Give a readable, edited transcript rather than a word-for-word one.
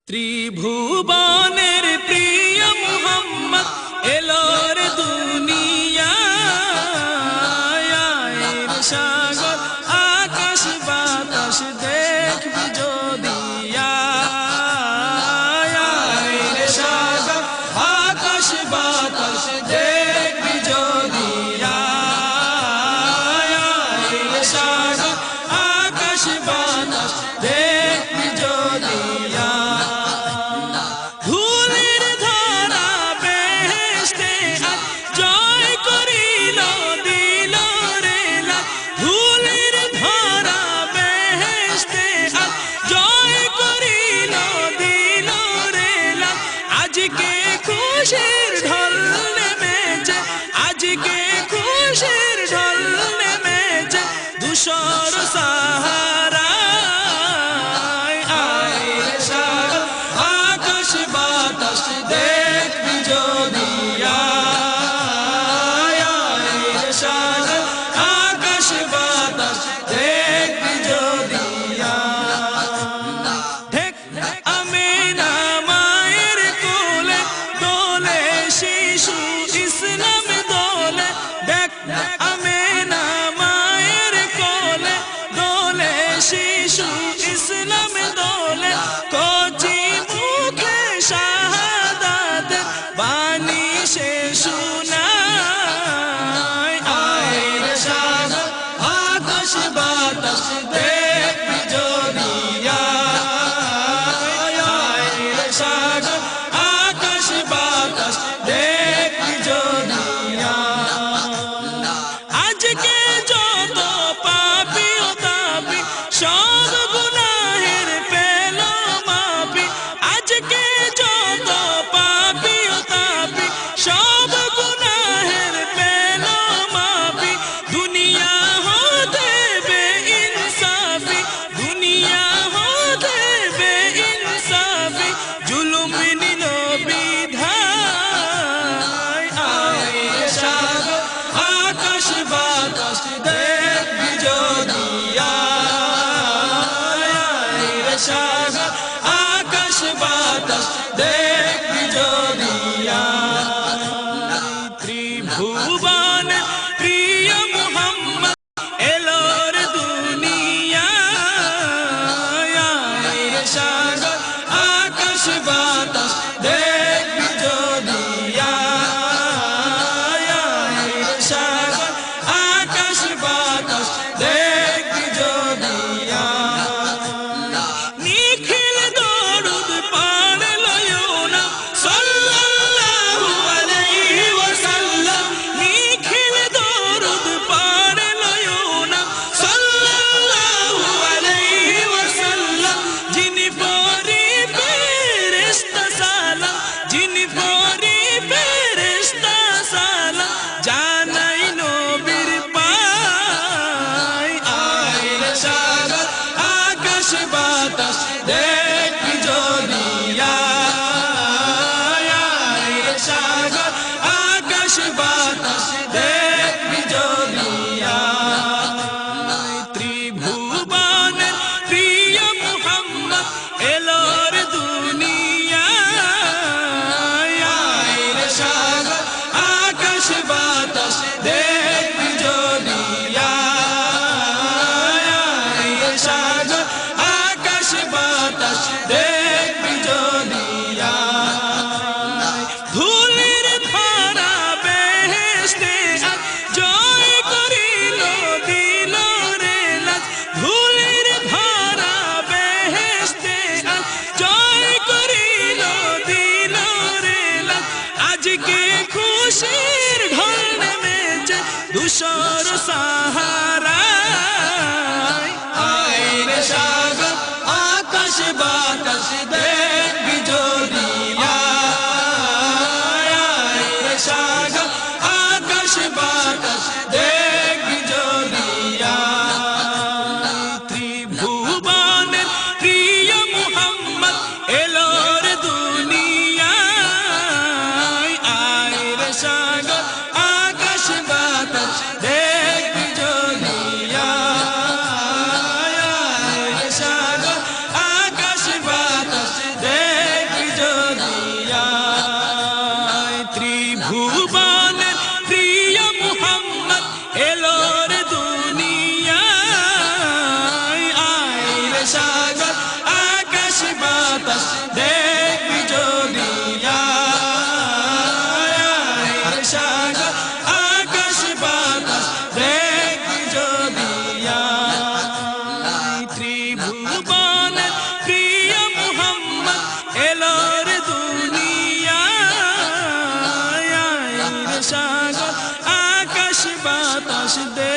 ত্রিভুবনের প্রিয় মুহাম্মদ এলো রে দুনিয়ায় সাগর আকাশ বাতাস দেখবি যদি রে সাগর আকাশ বাতাস দেখবি যদি রে সাগর আকাশ বাতাস দেখবি যদি খুশির ঢল নেমেছে আজকে খুশির ঢল নেমেছে ধূসর সাহারায় আয় রে সাগর আকাশ বাতাস দেখবি যদি রে সাগর আকাশ বাতাস দেখবি যদি আমিনা মায়ের কোলে দোলে শিশু ইসলাম দোলে দেখ আমিনা মায়ের কোলে দোলে শিশু ইসলাম দোলে কচি মুখে শাহাদাত বাণী সে শোনায় আয় রে সাগর আকাশ বাতাস দেখবি যদি রে সাগর আকাশ বাতাস দেখবি যদি আজকে যত পাপী ও তাপী সব গুনাহের পেল মাপি আজকে যত পাপী ও তাপী সব গুনাহের পেল মাপি দুনিয়া হতে বেইনসাফি দুনিয়া হতে বেইনসাফি জুলুম নিল বিধায় আয় রে সাগর আকাশ বাতাস দেখবি যদি রে সাগর আকাশ বাতাস দেখবি যদি ত্রিভুবন প্রিয় মুহাম্মদ এলো রে দুনিয়ায় রে সাগর আকাশ বাতাস দেখবি যদি রে সাগর আকাশ বাতাস দেখবি যদি নিখিল দরুদ পড়লো না সাল্লাল্লাহু আলাইহি ওয়াসাল্লাম নিখিল দরুদ পড়লো না সাল্লাল্লাহু আলাইহি ওয়াসাল্লাম যিনি পরি ফেরেশতা সালাম যিনি পরি ফেরেশতা সালাম জানাই নবীর পায় আয় রে সাগর আকাশ বাতাস দেখবি যদি রে সাগর আকাশ বাতাস দেখবি যদি ত্রিভুবনের প্রিয় মুহাম্মদ এলো রে দুনিয়ায় রে সাগর আকাশ বাতাস দেখবি যদি রে সাগর আকাশ বাতাস দেখবি যদি ধুলির ধরা বেহেশতে আজ জয় করিল দিল রে লাজ ধুলির ধরা বেহেশতে আজ জয় করিল দিল রে লাজ আজকে খুশির ঢল নেমেছে ধূসর সাহারায় আয় রে সাগর আকাশ বাতাস দেখবি যদি রে সাগর আকাশ বাতাস দেখবি যদি ত্রিভুবনের প্রিয় মুহাম্মদ এলো রে দুনিয়ায় আয় রে সাগর আকাশ বাতাস দেখবি যদি রে সাগর আকাশ বাতাস বাতাস দে